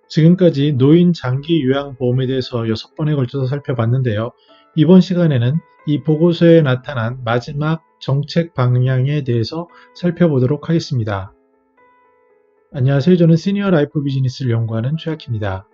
지금까지 노인 장기 요양보험에 대해서 6번에 걸쳐서 살펴봤는데요. 이번 시간에는 이 보고서에 나타난 마지막 정책 방향에 대해서 살펴보도록 하겠습니다. 안녕하세요. 저는 시니어 라이프 비즈니스를 연구하는 최학희입니다.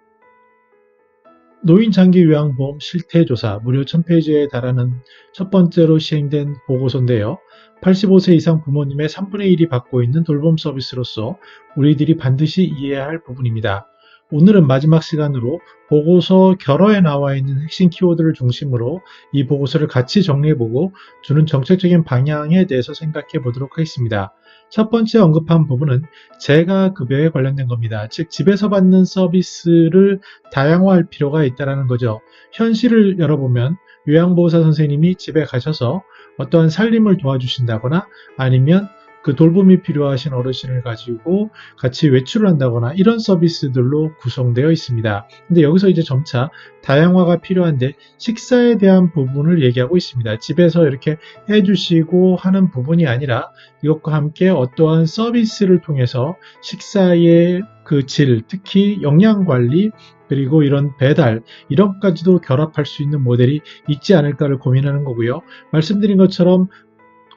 노인 장기 요양보험 실태조사 무려 1000페이지에 달하는 첫 번째로 시행된 보고서인데요. 85세 이상 부모님의 3분의 1이 받고 있는 돌봄 서비스로서 우리들이 반드시 이해해야 할 부분입니다. 오늘은 마지막 시간으로 보고서 결어에 나와 있는 핵심 키워드를 중심으로 이 보고서를 같이 정리해보고 주는 정책적인 방향에 대해서 생각해 보도록 하겠습니다. 첫 번째 언급한 부분은 재가급여에 관련된 겁니다. 즉 집에서 받는 서비스를 다양화할 필요가 있다는 거죠. 현실을 열어보면 요양보호사 선생님이 집에 가셔서 어떠한 살림을 도와주신다거나 아니면 그 돌봄이 필요하신 어르신을 가지고 같이 외출을 한다거나 이런 서비스들로 구성되어 있습니다. 근데 여기서 이제 점차 다양화가 필요한데 식사에 대한 부분을 얘기하고 있습니다. 집에서 이렇게 해주시고 하는 부분이 아니라 이것과 함께 어떠한 서비스를 통해서 식사의 그 질, 특히 영양관리, 그리고 이런 배달, 이런 것까지도 결합할 수 있는 모델이 있지 않을까를 고민하는 거고요. 말씀드린 것처럼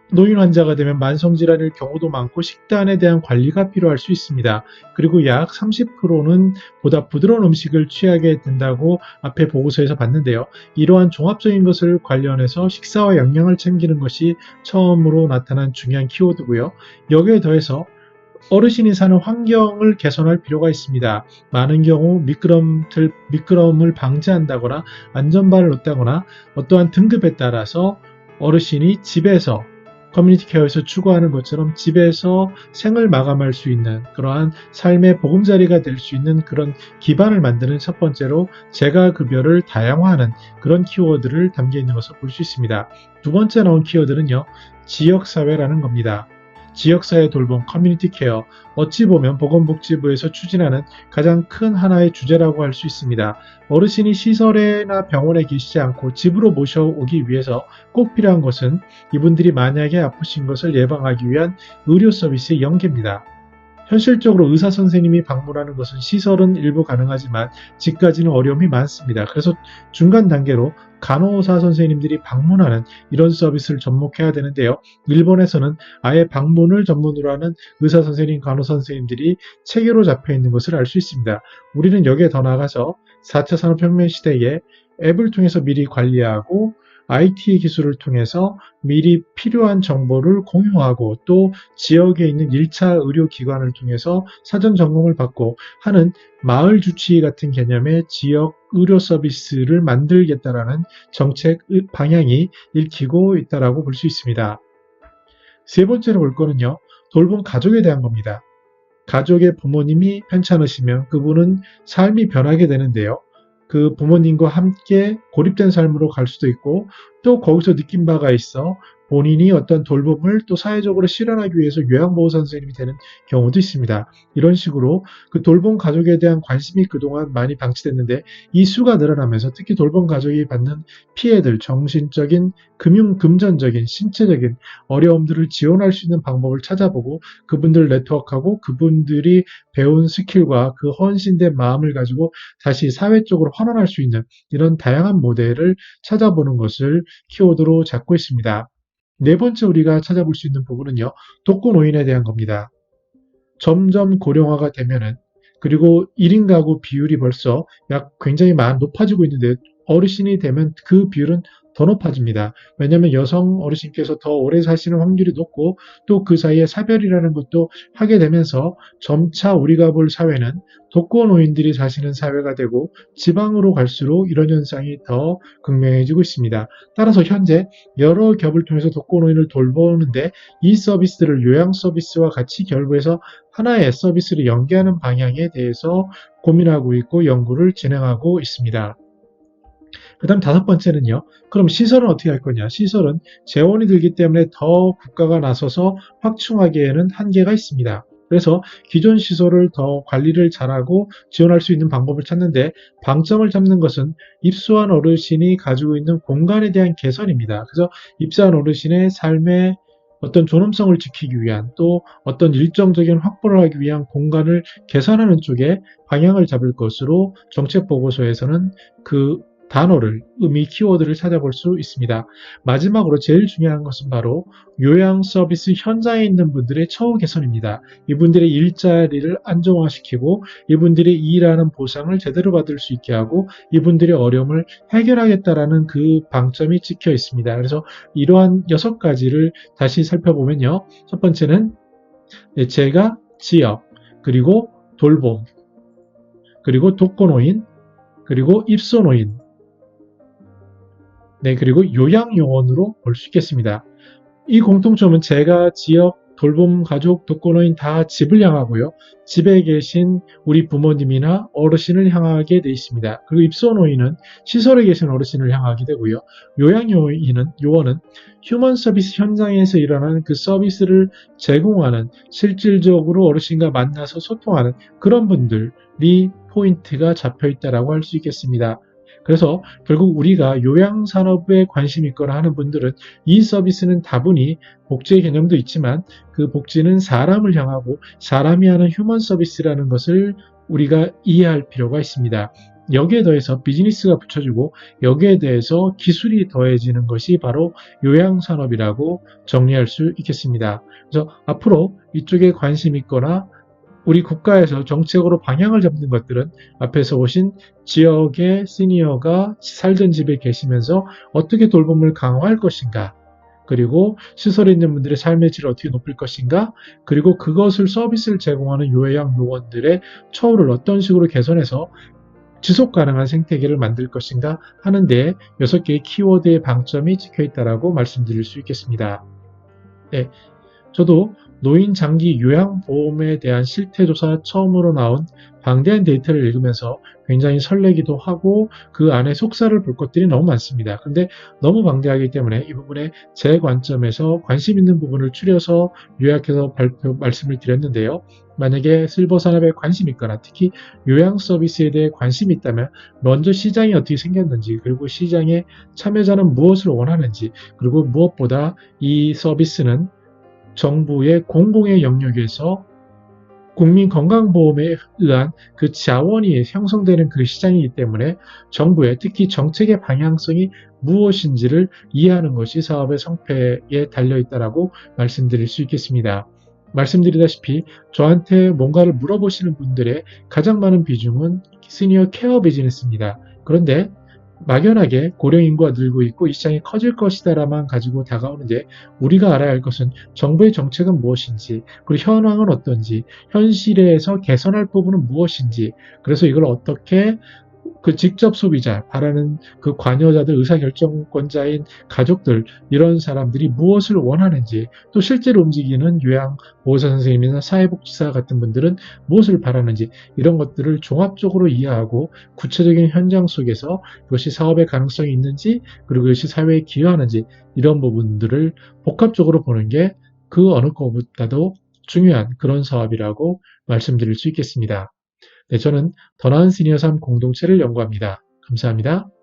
노인 환자가 되면 만성질환일 경우도 많고 식단에 대한 관리가 필요할 수 있습니다. 그리고 약 30%는 보다 부드러운 음식을 취하게 된다고 앞에 보고서에서 봤는데요. 이러한 종합적인 것을 관련해서 식사와 영양을 챙기는 것이 처음으로 나타난 중요한 키워드고요. 여기에 더해서 어르신이 사는 환경을 개선할 필요가 있습니다. 많은 경우 미끄럼을 방지한다거나 안전바를 놓다거나 어떠한 등급에 따라서 어르신이 집에서 커뮤니티 케어에서 추구하는 것처럼 집에서 생을 마감할 수 있는 그러한 삶의 보금자리가 될 수 있는 그런 기반을 만드는 첫 번째로 재가급여를 다양화하는 그런 키워드를 담겨 있는 것을 볼 수 있습니다. 두 번째 나온 키워드는요. 지역사회라는 겁니다. 지역사회 돌봄, 커뮤니티 케어, 어찌 보면 보건복지부에서 추진하는 가장 큰 하나의 주제라고 할 수 있습니다. 어르신이 시설에나 병원에 계시지 않고 집으로 모셔오기 위해서 꼭 필요한 것은 이분들이 만약에 아프신 것을 예방하기 위한 의료 서비스의 연계입니다. 현실적으로 의사 선생님이 방문하는 것은 시설은 일부 가능하지만 집까지는 어려움이 많습니다. 그래서 중간 단계로 간호사 선생님들이 방문하는 이런 서비스를 접목해야 되는데요. 일본에서는 아예 방문을 전문으로 하는 의사 선생님, 간호사 선생님들이 체계로 잡혀 있는 것을 알 수 있습니다. 우리는 여기에 더 나아가서 4차 산업혁명 시대에 앱을 통해서 미리 관리하고 IT 기술을 통해서 미리 필요한 정보를 공유하고 또 지역에 있는 1차 의료기관을 통해서 사전 점검을 받고 하는 마을 주치 같은 개념의 지역 의료 서비스를 만들겠다라는 정책 방향이 읽히고 있다라고 볼 수 있습니다. 세 번째로 볼 거는요. 돌봄 가족에 대한 겁니다. 가족의 부모님이 편찮으시면 그분은 삶이 변하게 되는데요. 그 부모님과 함께 고립된 삶으로 갈 수도 있고 또 거기서 느낀 바가 있어 본인이 어떤 돌봄을 또 사회적으로 실현하기 위해서 요양보호사 선생님이 되는 경우도 있습니다. 이런 식으로 그 돌봄 가족에 대한 관심이 그동안 많이 방치됐는데 이 수가 늘어나면서 특히 돌봄 가족이 받는 피해들, 정신적인, 금전적인, 신체적인 어려움들을 지원할 수 있는 방법을 찾아보고 그분들 네트워크하고 그분들이 배운 스킬과 그 헌신된 마음을 가지고 다시 사회 쪽으로 환원할 수 있는 이런 다양한 모델을 찾아보는 것을 키워드로 잡고 있습니다. 네 번째 우리가 찾아볼 수 있는 부분은요. 독거노인에 대한 겁니다. 점점 고령화가 되면은 그리고 1인 가구 비율이 벌써 약 굉장히 높아지고 있는데 어르신이 되면 그 비율은 더 높아집니다. 왜냐하면 여성 어르신께서 더 오래 사시는 확률이 높고 또 그 사이에 사별이라는 것도 하게 되면서 점차 우리가 볼 사회는 독거노인들이 사시는 사회가 되고 지방으로 갈수록 이런 현상이 더 극명해지고 있습니다. 따라서 현재 여러 겹을 통해서 독거노인을 돌보는데 이 서비스를 요양 서비스와 같이 결부해서 하나의 서비스를 연계하는 방향에 대해서 고민하고 있고 연구를 진행하고 있습니다. 그 다음 다섯 번째는요. 그럼 시설은 어떻게 할 거냐? 시설은 재원이 들기 때문에 더 국가가 나서서 확충하기에는 한계가 있습니다. 그래서 기존 시설을 더 관리를 잘하고 지원할 수 있는 방법을 찾는데 방점을 잡는 것은 입소한 어르신이 가지고 있는 공간에 대한 개선입니다. 그래서 입소한 어르신의 삶의 어떤 존엄성을 지키기 위한 또 어떤 일정적인 확보를 하기 위한 공간을 개선하는 쪽에 방향을 잡을 것으로 정책 보고서에서는 그 단어를, 의미, 키워드를 찾아볼 수 있습니다. 마지막으로 제일 중요한 것은 바로 요양 서비스 현장에 있는 분들의 처우 개선입니다. 이분들의 일자리를 안정화시키고 이분들이 일하는 보상을 제대로 받을 수 있게 하고 이분들의 어려움을 해결하겠다라는 그 방점이 찍혀 있습니다. 그래서 이러한 6가지를 다시 살펴보면요. 첫 번째는 재가, 지역, 그리고 돌봄, 그리고 독거노인, 그리고 입소노인, 그리고 요양요원으로 볼 수 있겠습니다. 이 공통점은 재가, 지역, 돌봄, 가족, 독거노인 다 집을 향하고요. 집에 계신 우리 부모님이나 어르신을 향하게 되어 있습니다. 그리고 입소노인은 시설에 계신 어르신을 향하게 되고요. 요원은 휴먼 서비스 현장에서 일어나는 그 서비스를 제공하는 실질적으로 어르신과 만나서 소통하는 그런 분들이 포인트가 잡혀 있다고 할 수 있겠습니다. 그래서 결국 우리가 요양산업에 관심 있거나 하는 분들은 이 서비스는 다분히 복지의 개념도 있지만 그 복지는 사람을 향하고 사람이 하는 휴먼 서비스라는 것을 우리가 이해할 필요가 있습니다. 여기에 더해서 비즈니스가 붙여지고 여기에 대해서 기술이 더해지는 것이 바로 요양산업이라고 정리할 수 있겠습니다. 그래서 앞으로 이쪽에 관심 있거나 우리 국가에서 정책으로 방향을 잡는 것들은 앞에서 보신 지역의 시니어가 살던 집에 계시면서 어떻게 돌봄을 강화할 것인가, 그리고 시설에 있는 분들의 삶의 질을 어떻게 높일 것인가, 그리고 그것을 서비스를 제공하는 요양요원들의 처우를 어떤 식으로 개선해서 지속 가능한 생태계를 만들 것인가 하는데 6개의 키워드의 방점이 찍혀 있다고 말씀드릴 수 있겠습니다. 네, 저도 노인 장기 요양보험에 대한 실태조사 처음으로 나온 방대한 데이터를 읽으면서 굉장히 설레기도 하고 그 안에 속살을 볼 것들이 너무 많습니다. 그런데 너무 방대하기 때문에 이 부분에 제 관점에서 관심 있는 부분을 추려서 요약해서 말씀을 드렸는데요. 만약에 실버 산업에 관심이 있거나 특히 요양 서비스에 대해 관심이 있다면 먼저 시장이 어떻게 생겼는지, 그리고 시장의 참여자는 무엇을 원하는지, 그리고 무엇보다 이 서비스는 정부의 공공의 영역에서 국민건강보험에 의한 그 자원이 형성되는 그 시장이기 때문에 정부의 특히 정책의 방향성이 무엇인지를 이해하는 것이 사업의 성패에 달려있다고 말씀드릴 수 있겠습니다. 말씀드리다시피 저한테 뭔가를 물어보시는 분들의 가장 많은 비중은 시니어 케어 비즈니스입니다. 그런데 막연하게 고령 인구가 늘고 있고 이 시장이 커질 것이다라만 가지고 다가오는데 우리가 알아야 할 것은 정부의 정책은 무엇인지, 그리고 현황은 어떤지, 현실에서 개선할 부분은 무엇인지, 그래서 이걸 어떻게 그 직접 소비자, 바라는 그 관여자들, 의사결정권자인 가족들, 이런 사람들이 무엇을 원하는지, 또 실제로 움직이는 요양보호사 선생님이나 사회복지사 같은 분들은 무엇을 바라는지, 이런 것들을 종합적으로 이해하고 구체적인 현장 속에서 그것이 사업의 가능성이 있는지, 그리고 그것이 사회에 기여하는지, 이런 부분들을 복합적으로 보는 게 그 어느 것보다도 중요한 그런 사업이라고 말씀드릴 수 있겠습니다. 네, 저는 더 나은 시니어 삶 공동체를 연구합니다. 감사합니다.